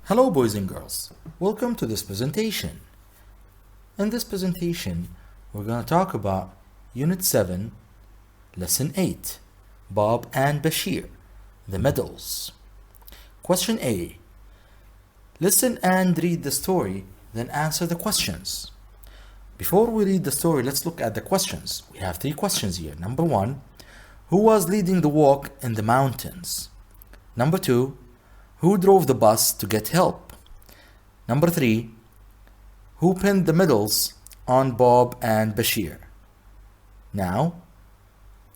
Hello boys and girls, welcome to this presentation. In this presentation, we're going to talk about Unit 7, Lesson 8, Bob and Bashir, the medals. Question A. Listen and read the story, then answer the questions. Before we read the story, let's look at the questions. We have 3 questions here. Number 1, who was leading the walk in the mountains? Number 2, who drove the bus to get help? Number 3, who pinned the medals on Bob and Bashir? Now,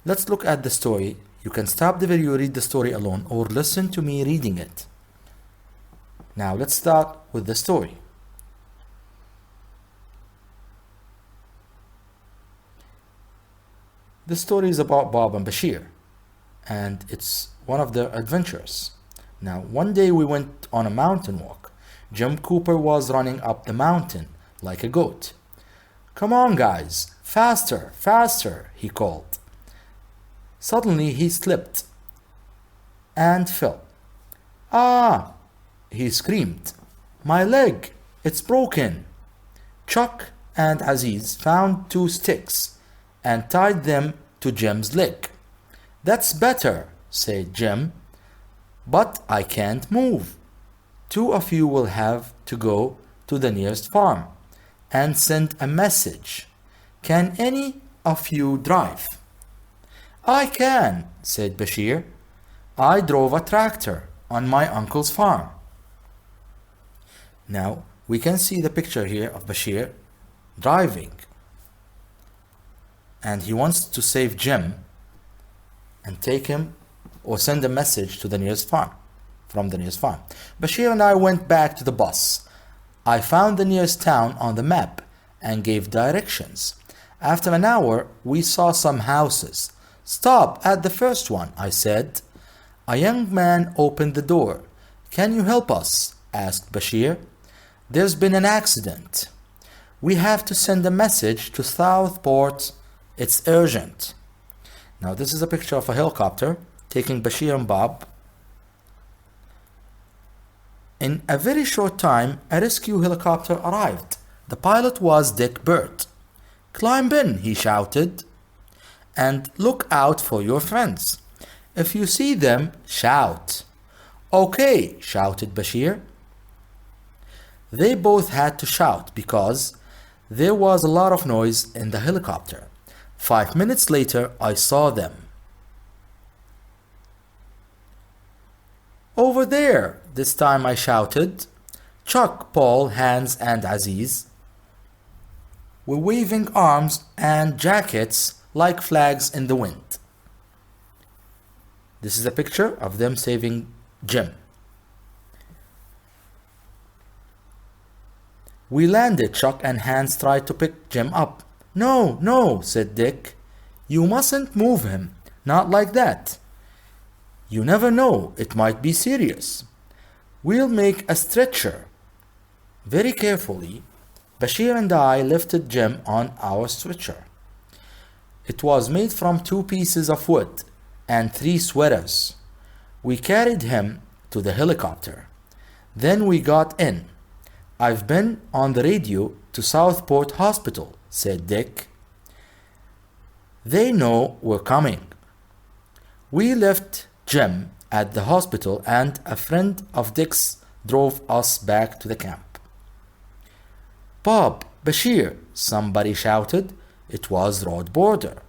let's look at the story. You can stop the video, read the story alone, or listen to me reading it. Now, let's start with the story. The story is about Bob and Bashir, and it's one of their adventures. Now, one day we went on a mountain walk. Jim Cooper was running up the mountain like a goat. "Come on, guys, faster, faster," he called. Suddenly, he slipped and fell. "Ah!" he screamed. "My leg, it's broken." Chuck and Aziz found 2 sticks and tied them to Jim's leg. "That's better," said Jim. "But I can't move. 2 of you will have to go to the nearest farm and send a message. Can any of you drive?" "I can," said Bashir. "I drove a tractor on my uncle's farm." Now we can see the picture here of Bashir driving, and he wants to save Jim and take him or send a message to the nearest farm, from the nearest farm. Bashir and I went back to the bus. I found the nearest town on the map and gave directions. After an hour, we saw some houses. "Stop at the first one," I said. A young man opened the door. "Can you help us?" asked Bashir. "There's been an accident. We have to send a message to Southport. It's urgent." Now this is a picture of a helicopter taking Bashir and Bob. In a very short time, a rescue helicopter arrived. The pilot was Dick Burt. "Climb in," he shouted, "and look out for your friends. If you see them, shout." "Okay," shouted Bashir. They both had to shout because there was a lot of noise in the helicopter. 5 minutes later, I saw them. "Over there," this time I shouted. Chuck, Paul, Hans, and Aziz were waving arms and jackets like flags in the wind. This is a picture of them saving Jim. We landed. Chuck and Hans tried to pick Jim up. "No, no," said Dick. "You mustn't move him. Not like that. You never know, it might be serious. We'll make a stretcher." Very carefully, Bashir and I lifted Jim on our stretcher. It was made from 2 pieces of wood and 3 sweaters. We carried him to the helicopter. Then we got in. "I've been on the radio to Southport Hospital," said Dick. "They know we're coming." We left Jim at the hospital, and a friend of Dick's drove us back to the camp. "Bob, Bashir," somebody shouted. It was Rod Border.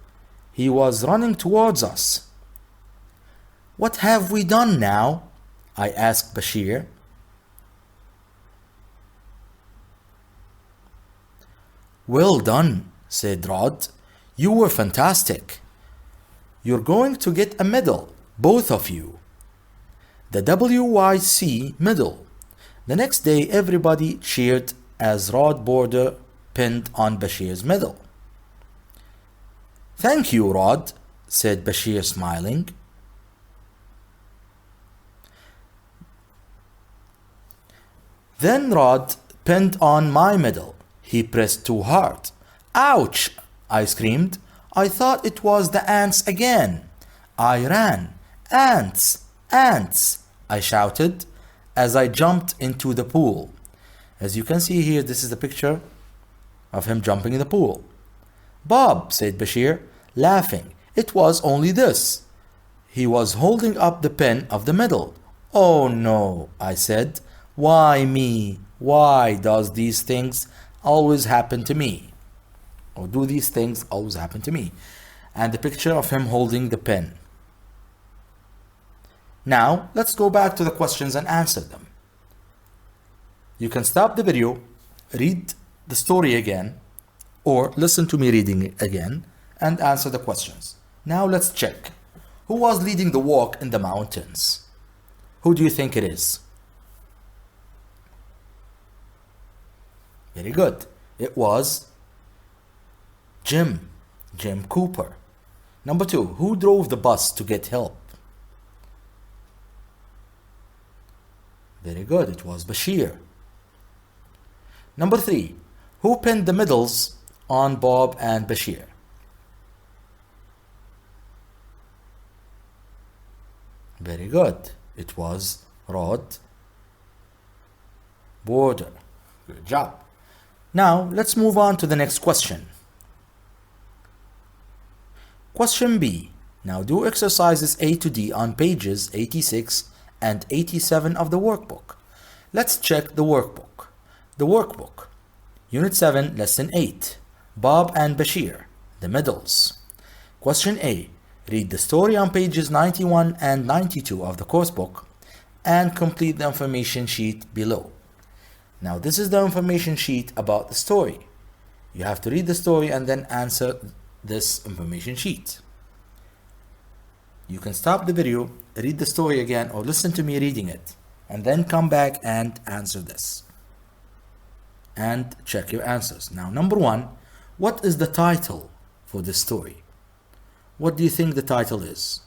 He was running towards us. "What have we done now?" I asked Bashir. "Well done," said Rod. "You were fantastic. You're going to get a medal, both of you. The WYC medal." The next day, everybody cheered as Rod Border pinned on Bashir's medal. "Thank you, Rod," said Bashir, smiling. Then Rod pinned on my medal. He pressed too hard. "Ouch!" I screamed. I thought it was the ants again. I ran. "Ants! Ants!" I shouted, as I jumped into the pool. As you can see here, this is the picture of him jumping in the pool. Bob, said Bashir, laughing, it was only this. He was holding up the pen of the middle. Oh no, I said. Why me? Why does these things always happen to me? Or do these things always happen to me? And the picture of him holding the pen. Now, let's go back to the questions and answer them. You can stop the video, read the story again, or listen to me reading it again and answer the questions. Now let's check. Who was leading the walk in the mountains? Who do you think it is? Very good. It was Jim Cooper. Number 2, who drove the bus to get help? Very good. It was Bashir. Number 3, who pinned the medals on Bob and Bashir? Very good. It was Rod Border. Good job. Now, let's move on to the next question. Question B. Now do exercises A to D on pages 86 and 87 of the workbook. Let's check the workbook. The workbook. Unit 7, Lesson 8. Bob and Bashir. The medals. Question A. Read the story on pages 91 and 92 of the coursebook and complete the information sheet below. Now this is the information sheet about the story. You have to read the story and then answer this information sheet. You can stop the video, read the story again, or listen to me reading it, and then come back and answer this. And check your answers. Now, number 1, what is the title for this story? What do you think the title is?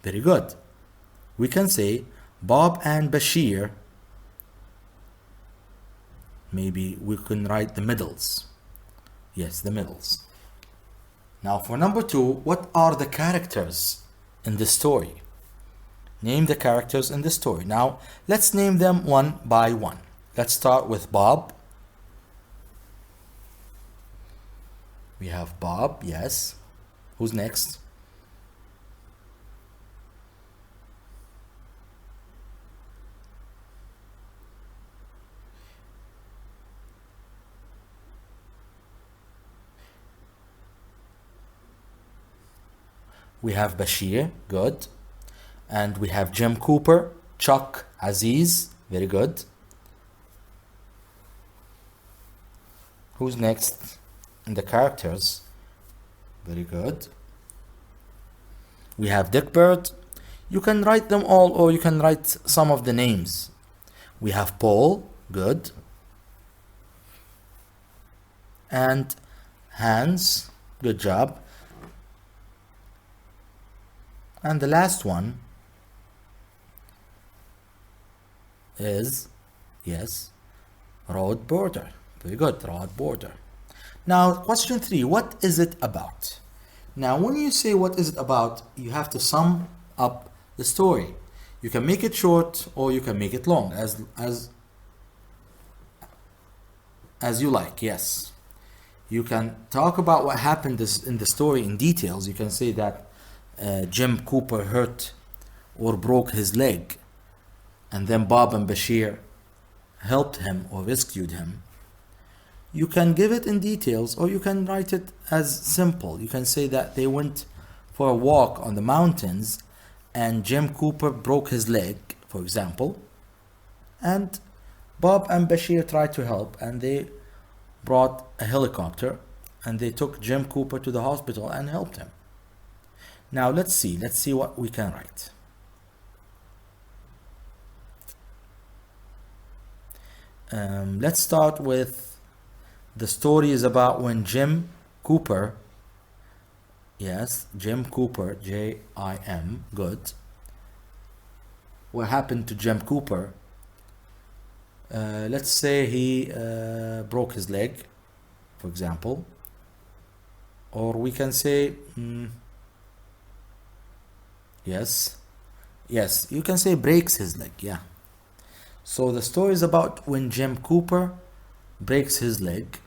Very good. We can say Bob and Bashir. Maybe we can write the medals. Yes, the medals. Now for number 2, what are the characters in the story? Name the characters in the story. Now let's name them one by one. Let's start with Bob. We have Bob, yes. Who's next? We have Bashir, good. And we have Jim Cooper, Chuck, Aziz, very good. Who's next in the characters? Very good. We have Dick Bird. You can write them all or you can write some of the names. We have Paul, good. And Hans, good job. And the last one is, yes, Road Border. Very good, Road Border. Now, question 3, what is it about? Now, when you say what is it about, you have to sum up the story. You can make it short or you can make it long, as you like, yes. You can talk about what happened in the story in details. You can say that Jim Cooper hurt or broke his leg, and then Bob and Bashir helped him or rescued him. You can give it in details or you can write it as simple. You can say that they went for a walk on the mountains and Jim Cooper broke his leg, for example, and Bob and Bashir tried to help and they brought a helicopter and they took Jim Cooper to the hospital and helped him. Now let's see what we can write. Let's start with the story is about when Jim Cooper, yes, Jim Cooper, J-I-M, good. What happened to Jim Cooper? Let's say he broke his leg, for example. Or we can say, yes, you can say breaks his leg, yeah. So the story is about when Jim Cooper breaks his leg.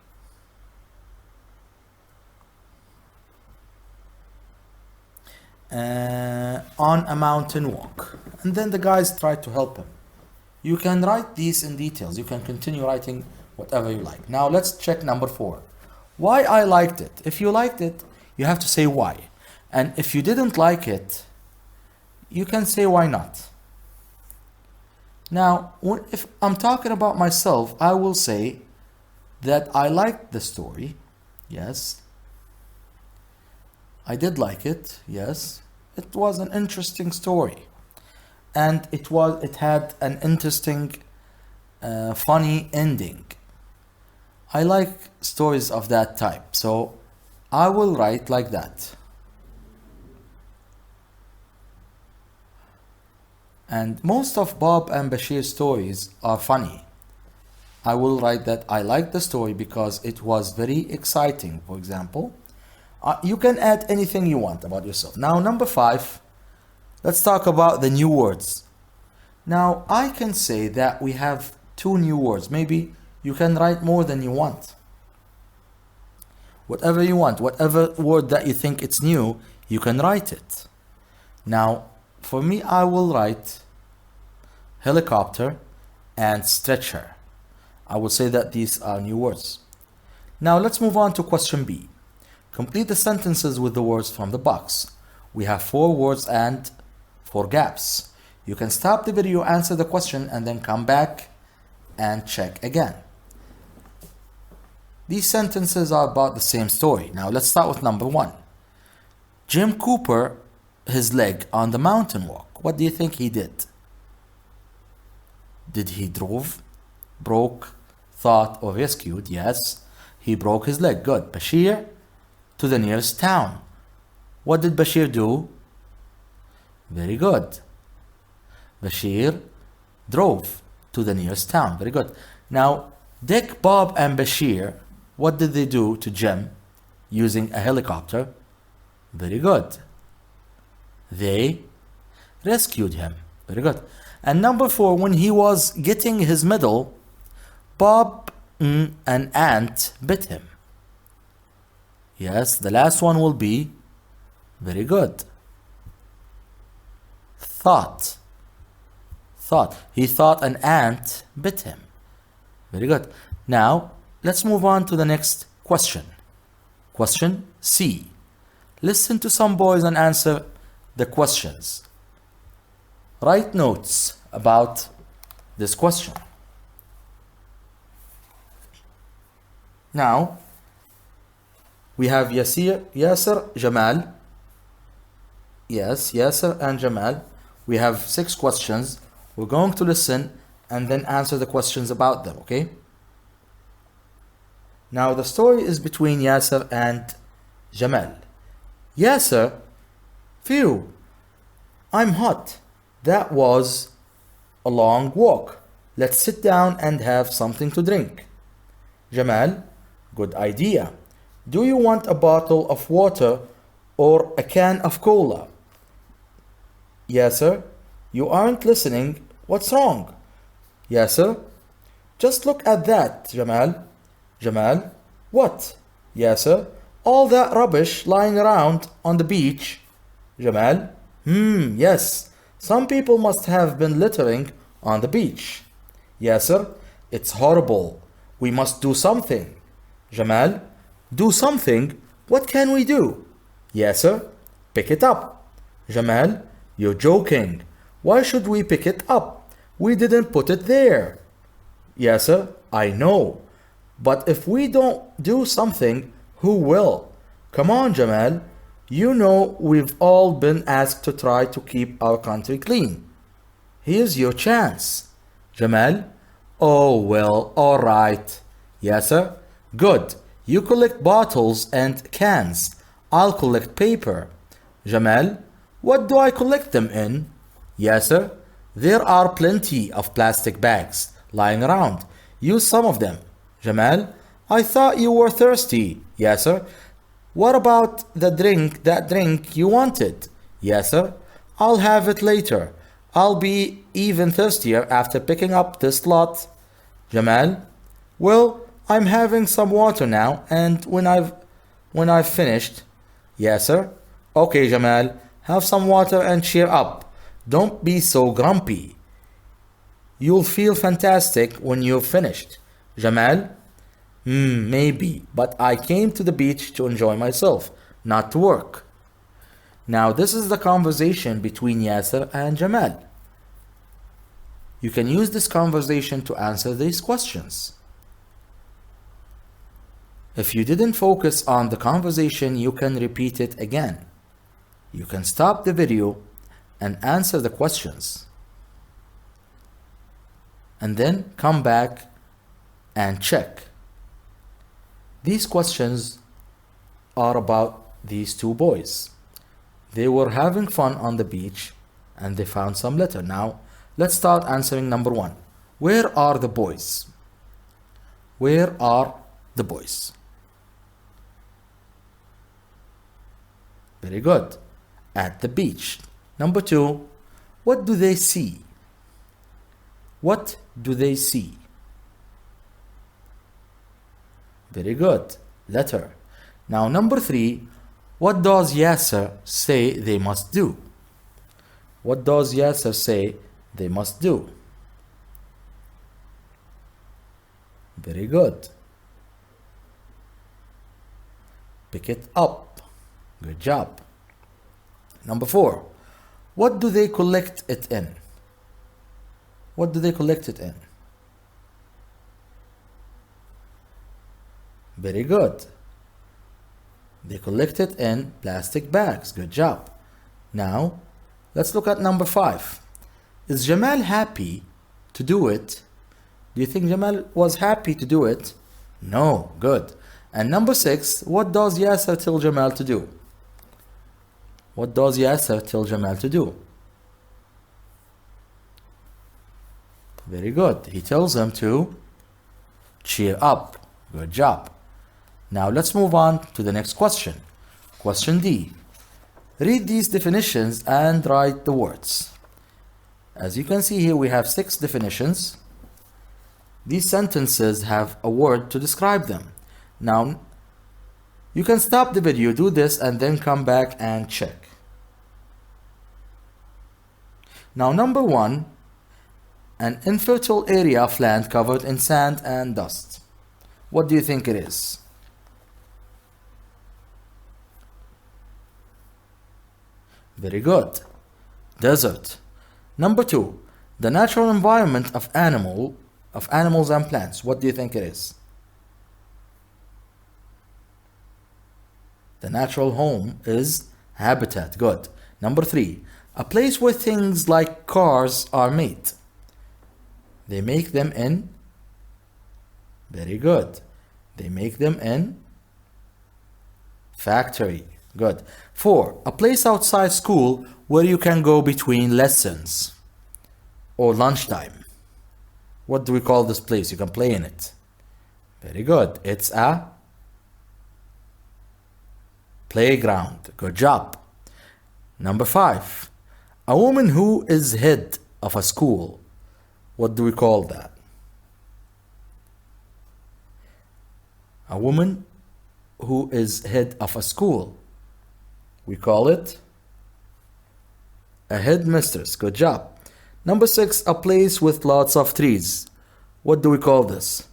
On a mountain walk. And then the guys try to help him. You can write these in details. You can continue writing whatever you like. Now let's check number 4. Why I liked it. If you liked it, you have to say why. And if you didn't like it, you can say why not. Now, if I'm talking about myself, I will say that I liked the story. Yes. I did like it. Yes. It was an interesting story. And it had an interesting, funny ending. I like stories of that type, so I will write like that. And most of Bob and Bashir's stories are funny. I will write that I like the story because it was very exciting, for example. You can add anything you want about yourself. Now, number 5, let's talk about the new words. Now, I can say that we have 2 new words. Maybe you can write more than you want. Whatever you want, whatever word that you think it's new, you can write it. Now, for me, I will write helicopter and stretcher. I will say that these are new words. Now, let's move on to question B. Complete the sentences with the words from the box. We have 4 words and 4 gaps. You can stop the video, answer the question, and then come back and check again. These sentences are about the same story. Now let's start with number 1. Jim Cooper, his leg on the mountain walk. What do you think he did? Did he drove, broke, thought, or rescued? Yes, he broke his leg. Good. Bashir, to the nearest town. What did Bashir do? Very good. Bashir drove to the nearest town. Very good. Now, Dick, Bob, and Bashir, what did they do to Jim using a helicopter? Very good. They rescued him. Very good. And number 4, when he was getting his medal, Bob, an ant bit him. Yes, the last one will be very good. Thought. He thought an ant bit him. Very good. Now, let's move on to the next question. Question C. Listen to some boys and answer the questions. Write notes about this question. Now, we have Yasser, Jamal. Yes, Yasser and Jamal. We have 6 questions. We're going to listen and then answer the questions about them, okay? Now, the story is between Yasser and Jamal. Yasser, phew, I'm hot. That was a long walk. Let's sit down and have something to drink. Jamal, good idea. Do you want a bottle of water or a can of cola? Yasser, you aren't listening. What's wrong? Yasser, just look at that, Jamal. Jamal, what? Yasser, all that rubbish lying around on the beach. Jamal, yes. Some people must have been littering on the beach. Yasser, it's horrible. We must do something. Jamal, do something? What can we do? Yasser, pick it up. Jamal, you're joking. Why should we pick it up? We didn't put it there. Yasser, I know. But if we don't do something, who will? Come on, Jamal. You know we've all been asked to try to keep our country clean. Here's your chance. Jamal, oh well, all right. Yasser, good. You collect bottles and cans. I'll collect paper. Jamal, what do I collect them in? Yasser, there are plenty of plastic bags lying around. Use some of them. Jamal, I thought you were thirsty. Yasser, What about that drink you wanted? Yes, sir. I'll have it later. I'll be even thirstier after picking up this lot. Jamal, well, I'm having some water now, and when I've finished. Yes, sir. Okay, Jamal, have some water and cheer up. Don't be so grumpy. You'll feel fantastic when you've finished. Jamal, maybe, but I came to the beach to enjoy myself, not to work. Now, this is the conversation between Yasser and Jamal. You can use this conversation to answer these questions. If you didn't focus on the conversation, you can repeat it again. You can stop the video and answer the questions. And then come back and check. These questions are about these two boys. They were having fun on the beach and they found some litter. Now, let's start answering number 1. Where are the boys? Where are the boys? Very good. At the beach. Number 2, what do they see? What do they see? Very good. Letter. Now, number 3, what does Yasser say they must do? What does Yasser say they must do? Very good. Pick it up. Good job. Number 4, what do they collect it in? What do they collect it in? Very good. They collect it in plastic bags. Good job. Now, let's look at number 5. Is Jamal happy to do it? Do you think Jamal was happy to do it? No. Good. And number 6, what does Yasser tell Jamal to do? What does Yasser tell Jamal to do? Very good. He tells him to cheer up. Good job. Now let's move on to the next question. Question D. Read these definitions and write the words. As you can see here, we have 6 definitions. These sentences have a word to describe them. Now, you can stop the video, do this, and then come back and check. Now, number 1, an infertile area of land covered in sand and dust. What do you think it is? Very good. Desert. Number 2, the natural environment of animals and plants. What do you think it is? The natural home is habitat. Good. Number 3, a place where things like cars are made. They make them in. Very good. They make them in factory. Good. 4, a place outside school where you can go between lessons or lunchtime. What do we call this place? You can play in it. Very good. It's a playground. Good job. Number 5, a woman who is head of a school. What do we call that? A woman who is head of a school. We call it a headmistress. Good job. Number 6, a place with lots of trees. What do we call this?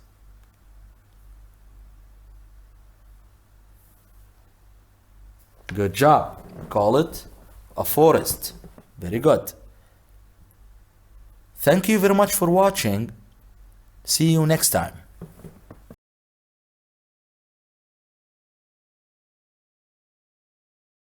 Good job. Call it a forest. Very good. Thank you very much for watching. See you next time.